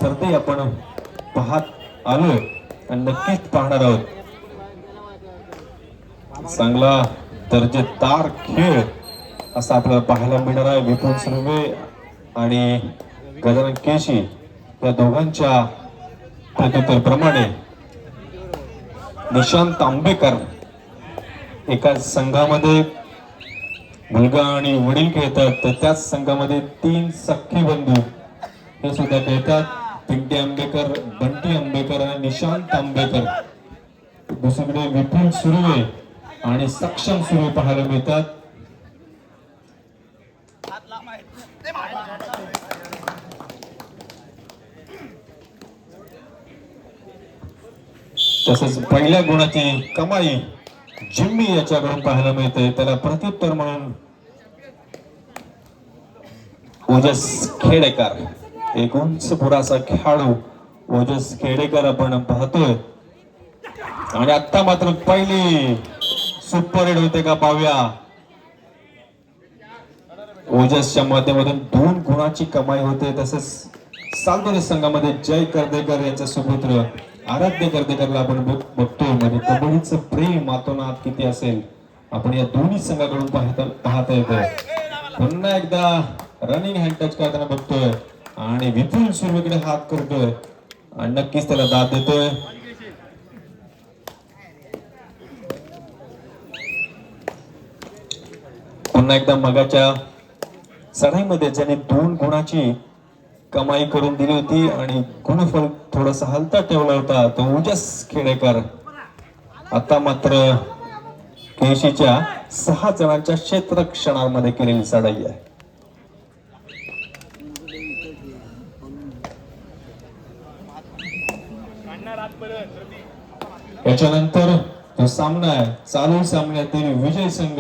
स्पर्धे आपण पाहत आलो आणि नक्कीच पाहणार आहोत. चांगला दर्जेदार खेळ असा आपल्याला पाहायला मिळणार आहे. विपुल सुर्वे आणि गजानन केशी या दोघांच्या प्रत्युत्तरप्रमाणे निशांत आंबेकर एका संघामध्ये मुलगा आणि वडील खेळतात, तर त्याच संघामध्ये 3 सख्खे बंधू हे सुद्धा खेळतात. पिंटी आंबेकर, बंटी आंबेकर आणि निशांत आंबेकर. दुसरीकडे विपुल सुर्वे आणि सक्षम सुर्वे पाहायला मिळतात. तसेच पहिल्या गुणाची कमाई जिम्मी याच्याकडून पाहायला मिळते. त्याला प्रत्युत्तर म्हणून ओजस खेडेकर, एक उंच पुराचा खेळाडू ओजस खेडेकर आपण पाहतोय. आणि आता मात्र पहिली सुपर हिट होते का पाहूया. ओजसच्या माध्यमातून 2 गुणाची कमाई होते. तसेच सालदोरी संघामध्ये जय कर्देकर यांचा सुपुत्र आराध्य कर्देकरला आपण बघतो. म्हणजे कबड्डीचं प्रेम आतोनात किती असेल आपण या दोन्ही संघाकडून पाहता येतोय. पुन्हा एकदा रनिंग हँड टच करताना बघतोय आणि विपुल सुर्वेकडे हात करतोय आणि नक्कीच त्याला दाद देतोय. पुन्हा एकदा मगाच्या चढाईमध्ये ज्याने 2 गुणाची कमाई करून दिली होती आणि गुणफल थोडासा हलता ठेवला होता तो ओजस खेडेकर. आता मात्र केशीच्या 6 जणांच्या क्षेत्ररक्षणामध्ये केलेली चढाई आहे. याच्यानंतर जो सामना आहे, चालू सामन्यातील विजय संघ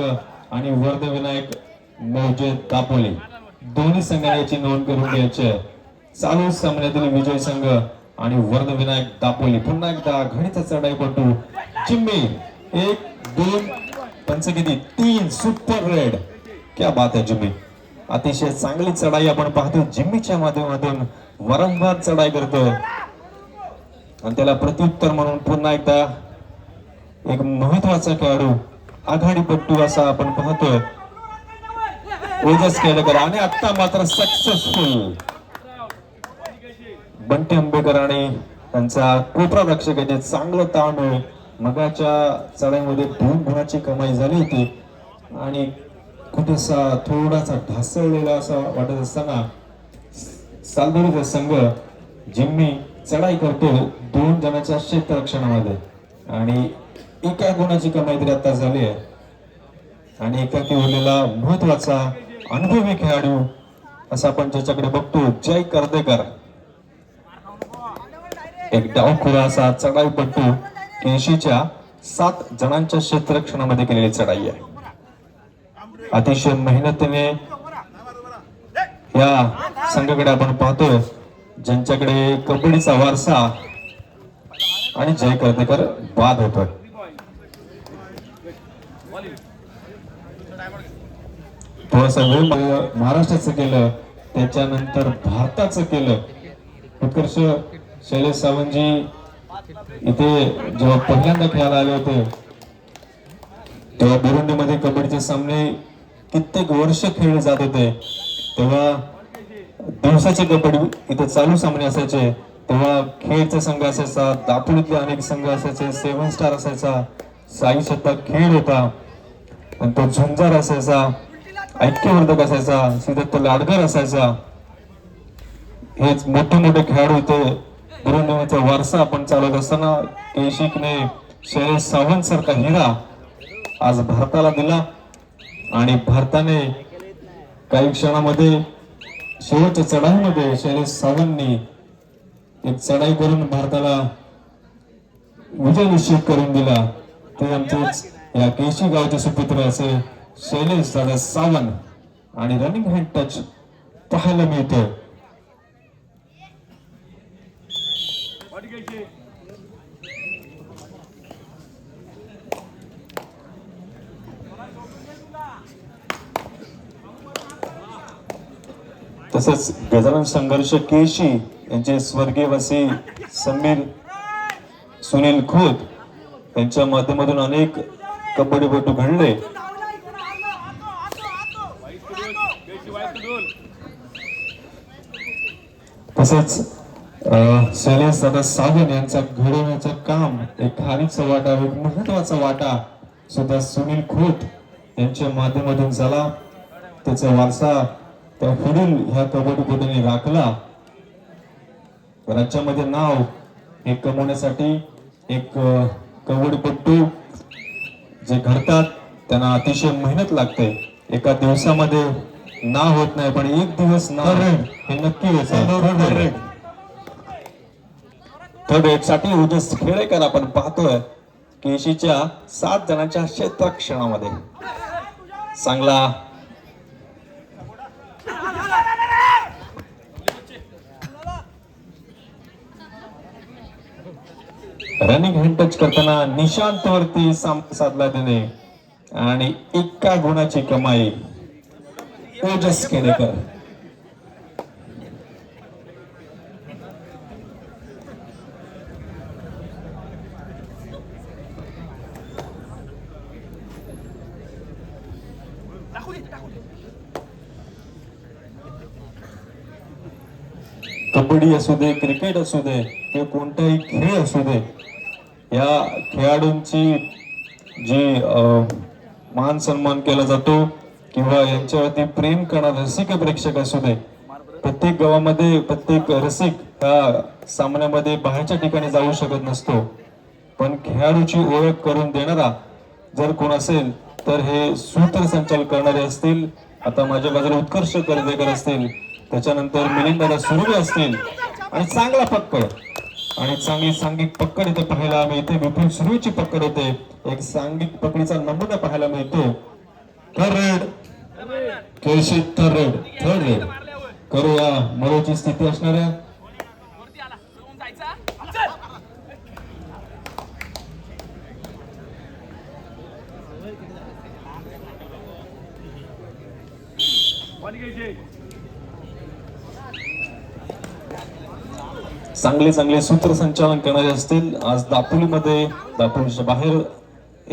आणि वर्धविनायक मौजे दापोली दोन्ही संघांनी याची नोंद करून घ्यायची आहे. चालू सामन्यातील विजय संघ आणि वर्धविनायक दापोली. पुन्हा एकदा घडीचा चढाईपटू जिम्मी 1 2 पंच किती 3 सुपर रेड. क्या बात आहे जिम्मी. अतिशय चांगली चढाई आपण पाहतो. जिम्मीच्या माध्यमातून वारंवार चढाई करतोय आणि त्याला प्रत्युत्तर म्हणून पुन्हा एकदा एक महत्वाचा खेळाडू आघाडीपट्टू असा आपण पाहतोय ओजस खेडेकर. आणि आता मात्र सक्सेसफुल बंटी आंबेकर आणि त्यांचा कोपरा रक्षकाचे चांगलं ताळमेळ. मगाच्या चढाईमध्ये 2 गुणाची कमाई झाली होती आणि कुठेसा थोडासा ढासळलेला असा वाटत असताना सालदोरीचा संघ जिम्मी चढाई करतो 2 जणांच्या क्षेत्ररक्षणामध्ये आणि एका गुणाची कमाई तरी आता झाली आहे. आणि एकाकी उरलेला महत्वाचा अनुभवी खेळाडू असा आपण ज्याच्याकडे बघतो जय कर्देकर. एक डावखुरा असा चढाईपट्टू केशीच्या 7 जणांच्या क्षेत्ररक्षणामध्ये केलेली चढाई आहे. अतिशय मेहनतीने या संघाकडे आपण पाहतोय ज्यांच्याकडे कबड्डीचा वारसा आणि जय कर्देकर बाद होतोय. थोडासा वेळ महाराष्ट्राचं केलं, त्याच्यानंतर भारताचं केलं. उत्कर्ष शैलेश सावंतजी इथे जेव्हा पहिल्यांदा खेळायला आले होते तेव्हा बुरुंडीमध्ये कबड्डीचे सामने कित्येक वर्ष खेळले जात होते. तेव्हा दिवसाचे कबड्डी इथे चालू सामने असायचे. तेव्हा खेळचा संघ असायचा, दापोलीतले अनेक संघ असायचे, 7 स्टार असायचा, साई शतक खेळ होता, तो झुंजार असायचा, ऐक्यवर्धक असायचा, सिद्धत्त लाडकर असायचा. हेच मोठे मोठे खेळाडू होते. बुरुंडीचा वारसा आपण चालवत असताना केशिकने शैलेश सावंत सारखा हिरा आज भारताला दिला आणि भारताने काही क्षणामध्ये शेवटच्या चढाईमध्ये शैलेश सावंतनी एक चढाई करून भारताला विजय निश्चित करून दिला. ते आमचेच या केशी गावचे सुपुत्र असे शैलेश दादा सावंत आणि रनिंग हँड टच पाहायला मिळतो. तसंच गजानन संघर्ष केशी यांचे स्वर्गीयवासी समीर सुनील खोत यांच्या माध्यमातून अनेक कबड्डीपटू घडले. तसेच शैलेश दादा सावंत यांचा घडवण्याचं काम एक खारीचा वाटा, एक महत्वाचा वाटा सुद्धा सुनील खोत यांच्या माध्यमातून झाला. त्याचा वारसा त्या पुढील ह्या कबड्डीपटूंनी राखला. राज्यामध्ये नाव हे कमवण्यासाठी एक कबड्डीपटू जे घडतात त्यांना अतिशय मेहनत लागते. एका दिवसामध्ये नाव होत नाही, पण एक दिवस नाव हे नक्की होतं. थर्ड रेड साठी ओजस खेडेकर आपण पाहतोय केशीच्या 7 जणांच्या क्षेत्रक्षणामध्ये चांगला रनिंग हँड टच करताना निशांत वरती साधला त्याने आणि एका गुणाची कमाई ओजस खेडेकर. कबड्डी असू दे, क्रिकेट असू दे किंवा कोणताही खेळ असू दे, या खेळाडूंची जी मान सन्मान केला जातो किंवा यांच्यावरती प्रेम करणारे रसिक प्रेक्षक असू दे, प्रत्येक गावामध्ये प्रत्येक रसिक ह्या सामन्यामध्ये बाहेरच्या ठिकाणी जाऊ शकत नसतो, पण खेळाडूची ओळख करून देणारा जर कोण असेल तर हे सूत्रसंचालन करणारे असतील. आता माझ्या बाजूला उत्कर्ष कर्वेकर असतील, त्याच्यानंतर मिलिंद सुर्वे असतील आणि चांगला पक्कड आणि चांगली सांघिक पक्कड इथे पाहायला मिळते. विपुल सुर्वेची पक्कड होते. एक सांघिक पकडीचा नमुना पाहायला मिळतो. Third red Keshi, third red करूया मरोची स्थिती असणाऱ्या चांगले सूत्रसंचालन करणारे असतील. आज दापोलीमध्ये, दापोलीच्या बाहेर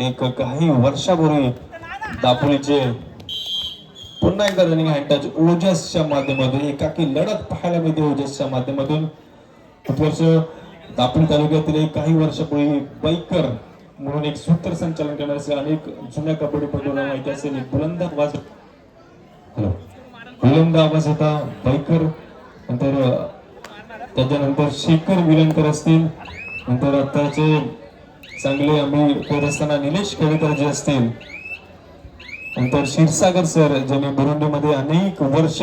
एक काही वर्षापूर्वी दापोलीचे पुन्हा एकदा रनिंग हँड टच ओजसच्या माध्यमातून एकाकी लढत पाहायला मिळते. ओजसच्या माध्यमातून उत्कर्ष दापोली तालुक्यातील काही वर्षापूर्वी बाईकर म्हणून एक सूत्रसंचालन करणारे असेल. अनेक जुन्या कबड्डीपटूंना माहिती असेल. एक बुलंद आवाज होता बाईकर. नंतर त्याच्यानंतर शेखर विलनकर असतील. नंतर आताचे चांगले आम्ही खेळत असताना निलेश खेडेकर जे असतील. नंतर क्षीरसागर सर ज्यांनी बुरुंडीमध्ये अनेक वर्ष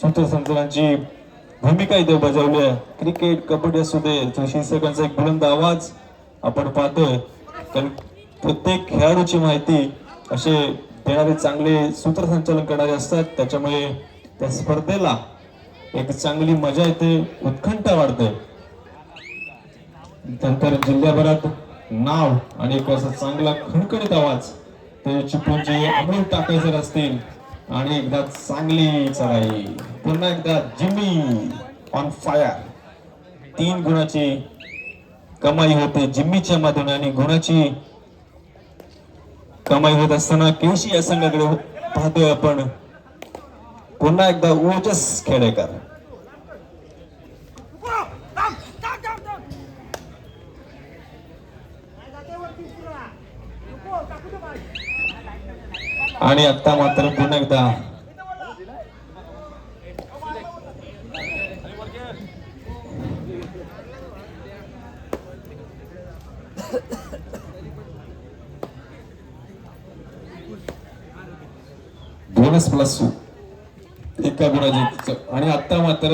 सूत्रसंचालनाची भूमिका इथे बजावली आहे. क्रिकेट कबड्डी असू दे, क्षीरसागरांचा एक बुलंद आवाज आपण पाहतोय. कारण प्रत्येक खेळाडूची माहिती असे देणारे चांगले सूत्रसंचालन करणारे असतात. त्याच्यामुळे त्या स्पर्धेला एक चांगली मजा येते, उत्कंठा वाढते. नंतर जिल्ह्याभरात नाव आणि एक असा चांगला खणखणीत आवाज ते चिपळूण जे अमोल टाकायचे असतील आणि एकदा चांगली चढाई. पुन्हा एकदा जिम्मी ऑन फायर. 3 गुणाची कमाई होते जिम्मीच्या माध्यमातून आणि गुणाची कमाई होत असताना केशी या संघाकडे पाहतोय आपण. पुन्हा एकदा ओजस खेडेकर. आणि आता मात्र पुन्हा एकदा बोनस प्लस एका गुणाची. आणि आता मात्र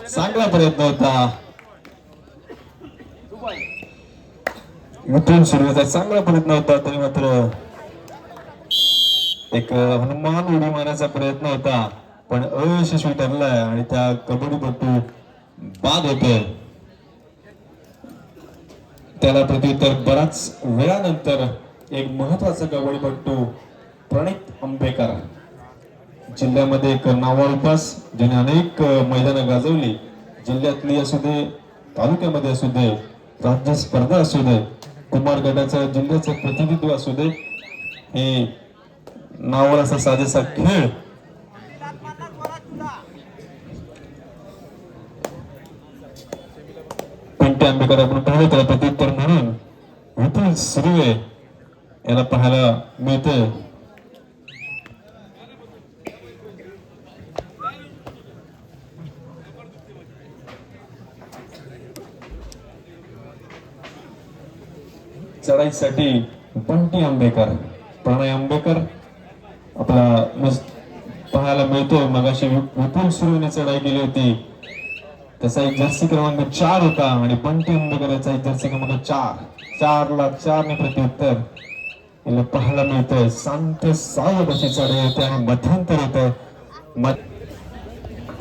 चांगला प्रयत्न होता विपुल सुर्वेचा, चांगला प्रयत्न होता. तरी मात्र एक हनुमान उडी मारण्याचा प्रयत्न होता पण अयशस्वी ठरलाय आणि त्या कबड्डीपटू बाद होतोय. त्याला प्रत्युत्तर बराच वेळानंतर एक महत्वाचा कबड्डीपटू प्रणित आंबेकर जिल्ह्यामध्ये एक नावारूपास ज्याने अनेक मैदानं गाजवली, जिल्ह्यातली असू दे, तालुक्यामध्ये असू दे, राज्य स्पर्धा असू दे, कुमार गटाचं जिल्ह्याचं प्रतिनिधित्व असू दे, हे नावावर असा साजेसा खेळ पिंटे आंबेकर आपण पाहतो. त्याला प्रत्युत्तर म्हणून विपुल सुर्वे याला पाहायला मिळते. चढाईसाठी बंटी आंबेकर, प्रणय आंबेकर आपला पाहायला मिळतो. मगाशी विपुल सुर्वेने चढाई केली होती, त्याचा एक जर्सी क्रमांक 4 होता आणि बंटी आंबेकर याचा एक जर्सी क्रमांक 4 ने प्रत्युत्तर याला पाहायला मिळतंय. शांत सावध अशी चढाई होते आणि मध्यंतर होतं.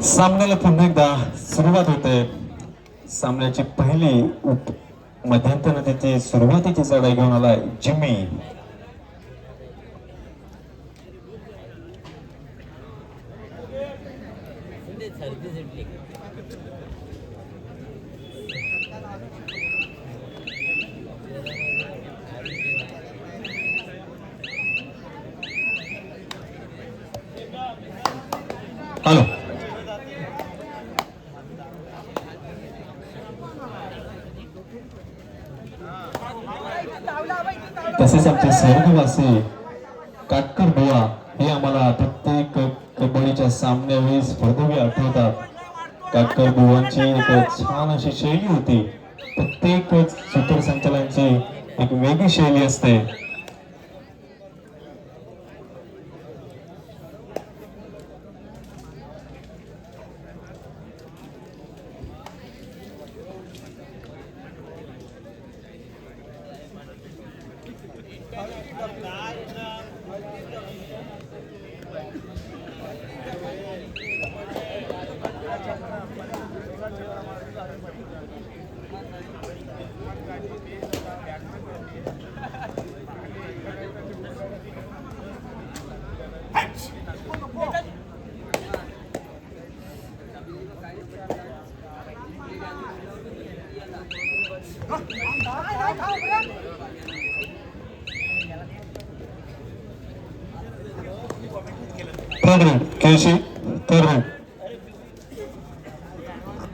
सामन्याला पुन्हा एकदा सुरुवात होते. सामन्याची पहिली मध्यंतर तिथे सुरुवातीची चढाई घेऊन आलाय जिम्मी. हॅलो, तसेच आमचे स्वर्गवासी काटकर बुवा हे आम्हाला प्रत्येक कबड्डीच्या सामन्यावेळी स्पर्धेवेळी आठवतात. काटकर बुवांची एक छान अशी शैली होती. प्रत्येक सूत्रसंचालनाची एक वेगळी शैली असते.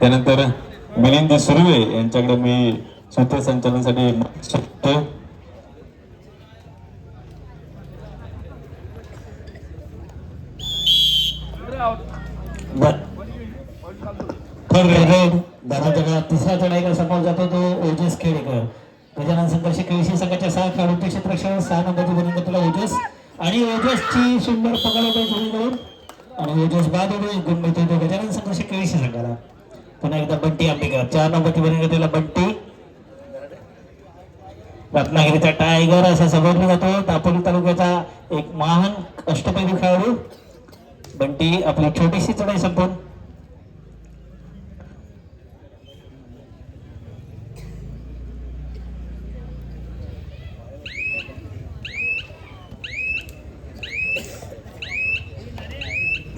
त्यानंतर मिलिंद सुर्वे यांच्याकडे मी सूत्रसंचालनासाठी सुटतो. तिसरा चढाईला समोर जातो तो ओजस खेडेकर. गजानन संघर्ष केळशी संघाच्या 6 खेळाडूंचे क्षेत्ररक्षण 6 नंबरची बनिंगला ओजस आणि ओजसची सुंदर पकड होते जोडीकडून आणि ओजस बाद होतो. एक गुण मिळतो तो गजानन संघर्ष केळशी संघाला. पुन्हा एकदा बंटी आंबेकर 4 नंबरची बनिंगला बंटी. रत्नागिरीचा टायगर असा समजला जातो. दापोली तालुक्याचा एक महान अष्टपैलू खेळाडू बंटी. आपली छोटीशी चढाई संपवून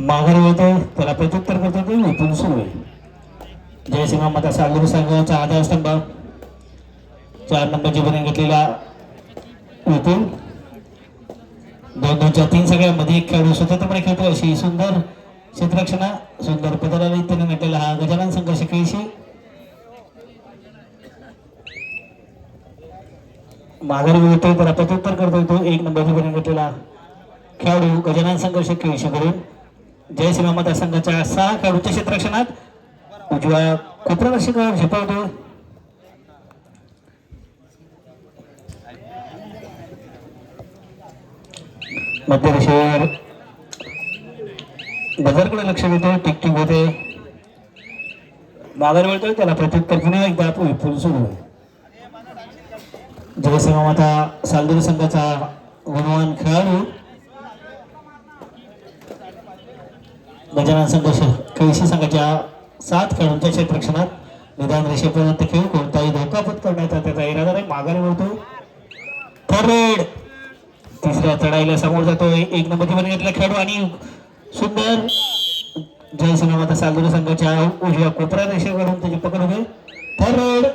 माघारी होतो. त्याला प्रत्युत्तर करतो ते विपुल सुर्वे. जयसिंह माता सागरी संघाचा आधारस्तंभ 4 नंबरची बनिंग घेतलेला विपुल. 2-2च्या 3 सगळ्यामध्ये एक खेळाडू स्वतंत्रपणे खेळतो अशी सुंदर क्षेत्ररक्षणा सुंदर पदाला रीतीने म्हटलेला हा गजानन संघर्ष केळशी. माघारी होतो त्याला प्रत्युत्तर करतो तो 1 नंबरची बनिंग घेतलेला खेळाडू गजानन संघर्ष केळशी करून. जयसिंह माता संघाच्या 6 खेळाडूंच्या क्षेत्ररक्षणात उजव्या क्षेत्ररक्षकावर झेपावतो. मध्य रेषेवर गजरकडे लक्ष देतो. टिकटिक होते. माघार वळतोय त्याला प्रत्युत्तर पुन्हा एकदा विपुल सुरू. जयसिंह माता सालदुरी संघाचा गुणवान खेळाडू गजानन संघर्ष केळशी संघाच्या 7 खेळाडूंच्या क्षेत्ररक्षणात निदान रेषेपर्यंत खेळ कोणताही धोका पत्करण्याचा त्याचा इरादा नाही. माघारी वळतो. फॉरवर्ड तिसऱ्या चढाईला समोर जातो 1 नंबरची बनिंग घेतलेला खेळाडू आणि सुंदर जय सिनेमाता सालदुरी संघाच्या उजव्या कोपरा रेषेवरून त्याची पकड होते. थर्ड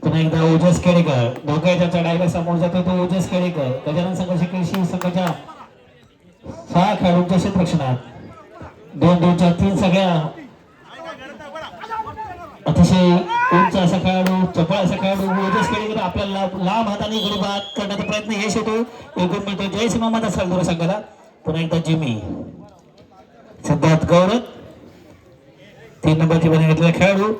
पुन्हा एकदा ओजस खेडेकर धोक्याच्या चढाईला समोर जातो तो ओजस खेडेकर. गजानन संघर्ष कृषी संघाच्या 6 खेळाडूंच्या क्षेत्ररक्षणात 2-2च्या 3 सगळ्या अतिशय उंच असा खेळाडू चपळ असा खेळाडू ओजस खेडेकर आपल्याला लांब हाताने गडी बाद करण्याचा प्रयत्न यश होतो. एक गुण मिळतो जय सिनेमाता सालदुरी संघाला. पुन्हा एकदा जिमी सिद्धार्थ गौरव 3 नंबरची बनी घेतलेला खेळाडू.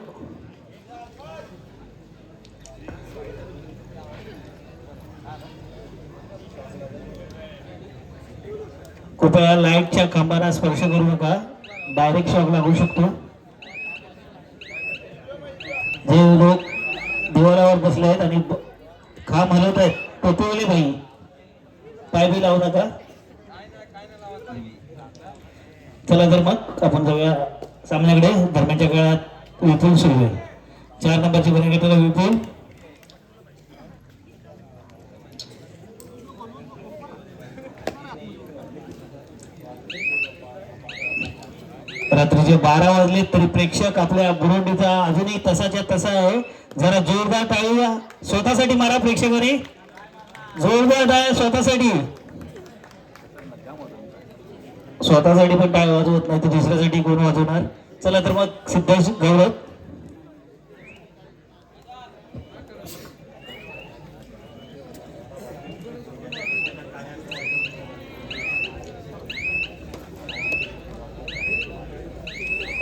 कृपया लाईटच्या खांबाला स्पर्श करू नका, डायरेक्ट शॉक लागू शकतो. जे लोक दिवारावर बसले आहेत आणि खांब हलवत आहेत टोपवले भाई पाय बी लावू नका. चला तर मग आपण जाऊया सामन्याकडे. दरम्यानच्या काळात विपुल सुरू आहे. 4 नंबरची बनी घेतलेला विपुल. रात्रीचे 12 वाजले तरी प्रेक्षक आपल्या बुरुंडीचा अजूनही तसाच्या तसा आहे. जरा जोरदार टाळूया स्वतःसाठी मारा प्रेक्षकांनी. जोरदार टाळ्या स्वतःसाठी पण टाळ वाजवत नाही तर दुसऱ्यासाठी कोण वाजवणार. चला तर मग सिद्धेश गौरव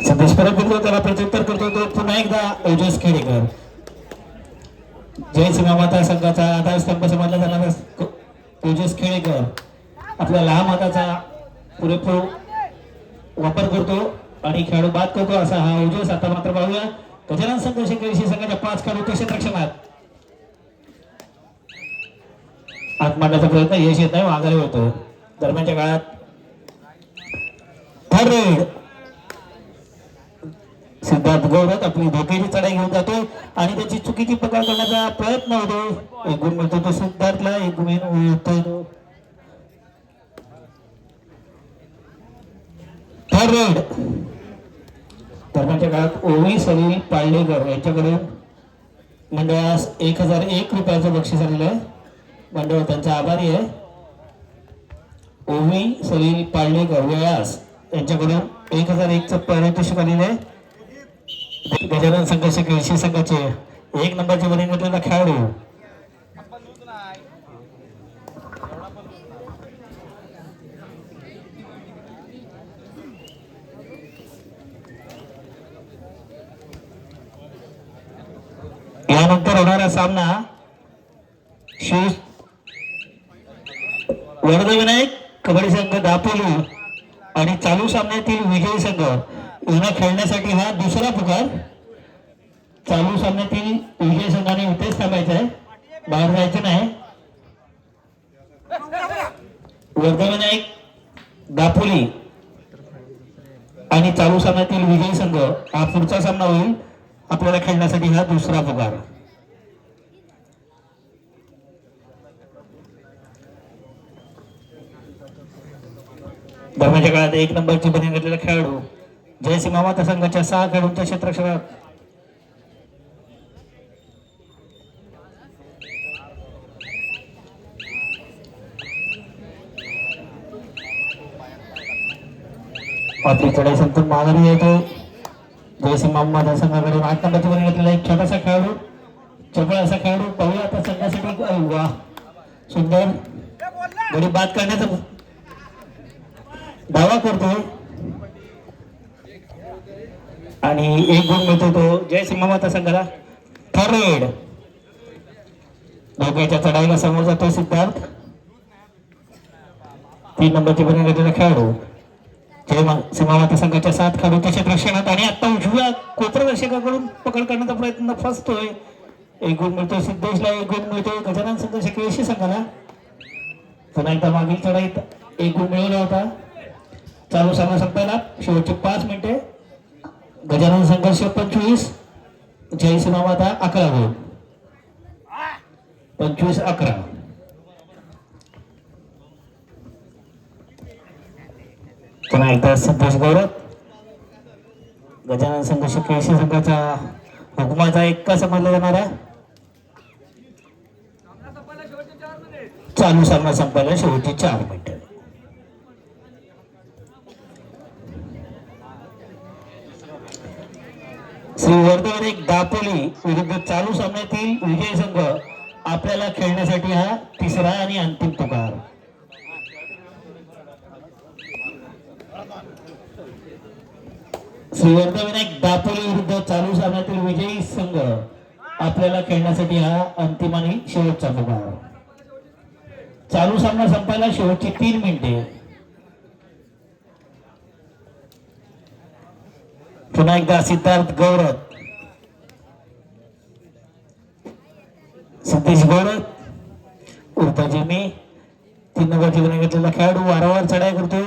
सिद्धेश परत फिरतो त्याला प्रत्युत्तर करतो तो पुन्हा एकदा ओजस खेडेकर. जय सिनेमाता संघाचा आधारस्तंभ समजला जाणारा ओजस खेडेकर आपल्या लहान हाताचा पुरेपूर वापर करतो आणि खेळाडू बाद करतो असा हा ओजस. आता मात्र पाहूया गजानन संघर्ष कृषी संघाच्या 5 खेळाडू क्षेत्ररक्षणात आत मांडण्याचा प्रयत्न यश येत नाही, माघारी होतो. दरम्यानच्या काळात थर्ड सिद्धार्थ गौरव आपली धोक्याची चढाई घेऊन जातो आणि त्याची चुकीची पकड करण्याचा प्रयत्न होतो. एक गुण मिळतो तो सिद्धार्थला, एक गुण मिळतो थर्ड. दरम्यानच्या काळात ओवी सलील पाळलेकर यांच्याकडून मंडळास 1001 रुपयाचं बक्षीस आलेलं आहे. मंडळ त्यांचा आभारी आहे. ओवी सलील पाळलेकर व्यास यांच्याकडून 1001चं पारितोषिक आलेलं आहे. गजानन संघर्ष कृषी संघाचे 1 नंबरचे बनी घेतलेला खेळाडू यानंतर होणारा सामना शिव वरदविनायक कबड्डी संघ दापोली आणि चालू सामन्यातील विजयी संघ यांना खेळण्यासाठी हा दुसरा पुकार. चालू सामन्यातील विजय संघाने इथेच थांबायचं आहे, बाहेर जायचं नाही. वरदविनायक दापोली आणि चालू सामन्यातील विजयी संघ हा पुढचा सामना होईल. आपल्याला खेळण्यासाठी हा दुसरा पुकार. दरम्यानच्या काळात 1 नंबरची बनी घेतलेला खेळाडू जय सिनेमाता संघाच्या 6 खेळाडूंच्या क्षेत्ररक्षणात पात्री चढाई संतून माघारी येतो. जय सिनेमाता संघाकडून 8 नंबरची बनी घेतलेला एक छोटासा खेळाडू चपळ असा खेळाडू. पाहूया आता संघासाठी. वा सुंदर गडी बाद करण्याचा दावा करतो आणि 1 गुण मिळतो तो जय सिनेमाता संघाला. थर्ड धोक्याच्या चढाईला समोर जातो सिद्धार्थ. 3 नंबरची बनी घेतलेला खेळाडू जय सिनेमाता संघाच्या 7 खेळाडूंच्या क्षेत्ररक्षणात आणि आता उजव्या कोपरदर्शकाकडून पकड करण्याचा प्रयत्न फसतोय. 1 गुण मिळतो सिद्धेशला, 1 गुण मिळतो गजानन संघर्ष कृषी संघाला. पुन्हा एकदा मागील चढाईत 1 गुण मिळवला होता. चालू सामना संपायला शेवटचे 5 मिनिटे. गजानन संघर्ष 25 जय सिनेमाता 11 गुण. 25-11. पुन्हा एकदा सिद्धेश गौरव. गजानन संघर्ष केळशी संघाचा हुकमाचा एक्का समजला जाणार आहे. चालू सामना संपायला शेवटची 4 मिनिटं. श्री वर्धमान एक दापोली विरुद्ध चालू सामन्यातील विजय संघ आपल्याला खेळण्यासाठी हा तिसरा आणि अंतिम पुकार. श्री वर्धविनायक दापोली विरुद्ध चालू सामन्यातील विजयी संघ आपल्याला खेळण्यासाठी हा अंतिम आणि शेवटचा पुकार. चालू सामना संपायला शेवटची 3 मिनिटे. पुन्हा एकदा सिद्धार्थ गौरव. सिद्धेश गौरव उर्फ जिमी 3 नंबरची गुन्हे घेतलेला खेळाडू वारंवार चढाई करतोय.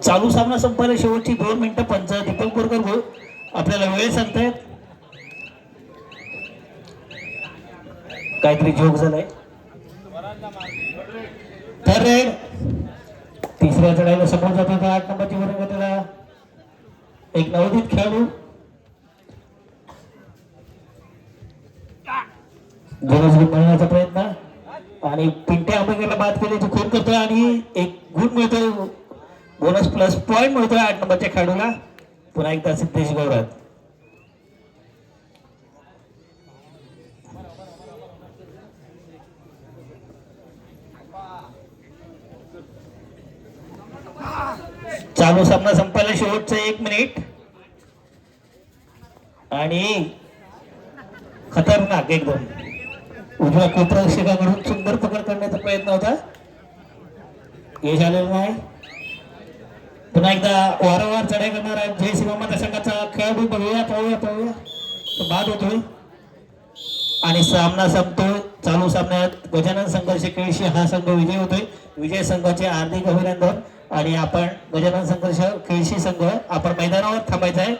चालू सामना संपायला शेवटची 2 मिनिटं. पंच दीपक बोरकर आपल्याला वेळ सांगतायत. काहीतरी जोक झालाय. तर रेड तिसऱ्या चढाईला समोर जात होता 8 नंबरची गुन्हे घेतलेला एक नवोदित खेळाडू. बोनस गुण मिळवण्याचा प्रयत्न आणि पिंट्या आंबेकरला बाद केल्याची खून करतोय आणि एक गुण मिळतोय. बोनस प्लस पॉइंट मिळतोय 8 नंबरच्या खेळाडूला. पुन्हा एकदा सिद्धेश गौरव. चालू सामना संपायला शेवटचं 1 मिनिट आणि खतरनाक एकदम उजव्या कोपरक्षकाकडून सुंदर पकड करण्याचा प्रयत्न होता. यश आलेलं नाही. पुन्हा एकदा वारंवार चढाई करणारा जय श्रीमाता संघाचा खेळाडू बघूया पाहूया बाद होतोय आणि सामना संपतोय. चालू सामन्यात गजानन संघर्ष केळशी हा संघ विजय होतोय. विजय संघाचे हार्दिक अभिनंदन. आणि आपण गजानन संघर्ष केळशी संघ आपण मैदानावर थांबायचं आहे.